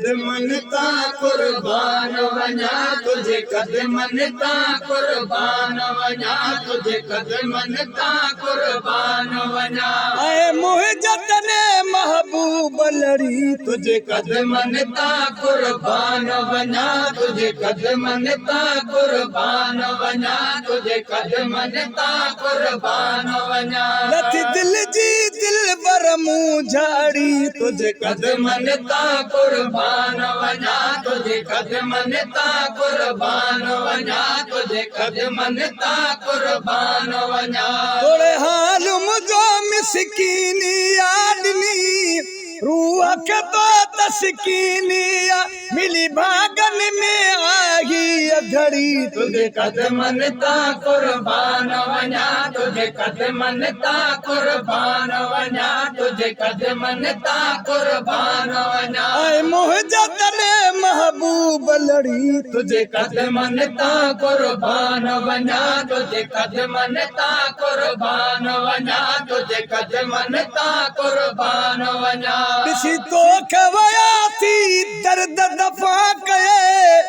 कदमन ता कुर्बान वञा तुझे कदमन ता कुर्बान वञा तुझे कदमन ता कुर्बान वञा ऐ मुंहिंजा तने महबूब लड़ी तुझे कदमन ता कुर्बान वञा तुझे कदमन ता कुर्बान वञा तुझे कदमन ता कुर्बान वञा लथी दिल जी दिल बर मुंह झाड़ी तुझे कदमन ता कुर्बान वञा तुझे कदमन ता कुर्बान वञा तुझे कदमन ता कुर्बान वञा थोड़े हाल मुझो मिसकीनी आदमी रूह के तो तस्कीनिया मिली भागन में आही घड़ी तुझे कदमन ता कुर्बान वञा तुझे कदमन ता कुर्बान वञा तुझे कदमन ता कुर्बान वञा ऐ मुंहिंजा तने महबूब लड़ी तुझे कदमन ता कुर्बान वञा तुझे कदमन ता कुर्बान वञा तुझे कदमन ता कुर्बान वञा ॾिसी तो खवया थी दर्द दफ़ा कये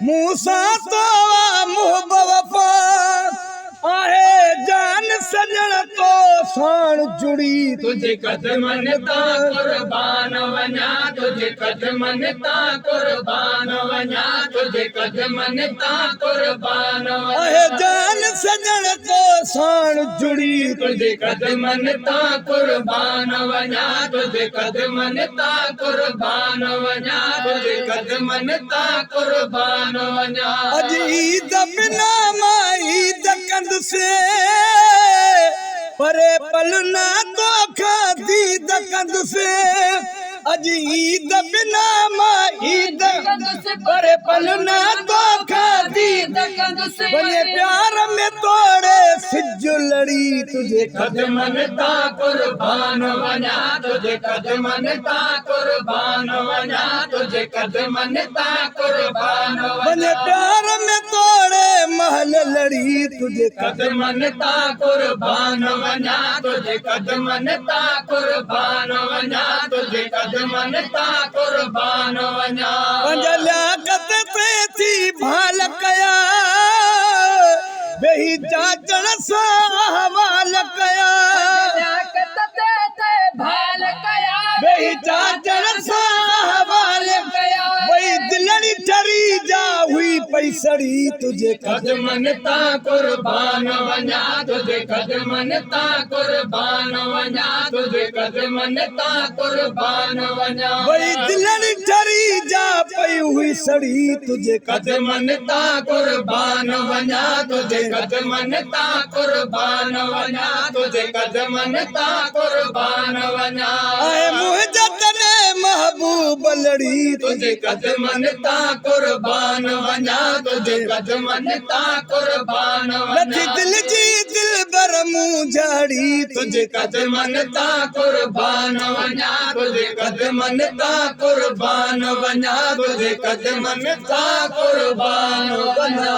मूसा तो मुहब वफा आहे जान सजण तो साण जुड़ी तुझे कदमन ता कुर्बान वञा तुझे कदमन ता कुर्बान वञा तुझे कदमन ता कुर्बान आहे जान सजण तो साण जुड़ी तुझे कदमन ता कुर्बान वञा तुझे कदमन ता कुर्बान वञा तुझे कदमन ता कुर्बान वञा अज ईद बिना मां ईद कंदुसे परे पलना तो खादी कंदुसे अज ईद बिना मां ईद परे पलना तो खादी बने प्यार में तोड़े सिज लड़ी तुझे कदमन ता कुर्बान वञा तुझे कदमन ता कुर्बान वञा तुझे कदमन ता कुर्बान बने प्यार में तोड़े महल लड़ी तुझे कदमन ता कुर्बान वञा तुझे कदमन ता कुर्बान वञा तुझे कदमन ता कुर्बान वञा पंजलिया कत ते थी भाल कया वेही जाचण सा हवाल कया भाल कया वेही जाचण सा हवाल कया वही दिलड़ी ठरी जा हुई पैसड़ी तुझे कदमन ता कुर्बान वञा तुझे कदमन ता कुर्बान वञा तुझे कदमन ता कुर्बान वञा वही दिलड़ी ठरी जा पई हुई सड़ी तुझे कदमन ता कुर्बान वञा तुझे कदमन ता कुर्बान वञा तुझे कदमन ता कुर्बान वञा ऐ मुंहिंजा तने महबूब लड़ी तुझे कदमन ता कुर्बान वञा तुझे कदमन ता कुर्बान वञा दिल जी दिल बर मुंह झाड़ी तुझे कदमन ता कुर्बान वञा तुझे कदमन ता कुर्बान वञा तुझे कदमन ता कुर्बान वञा।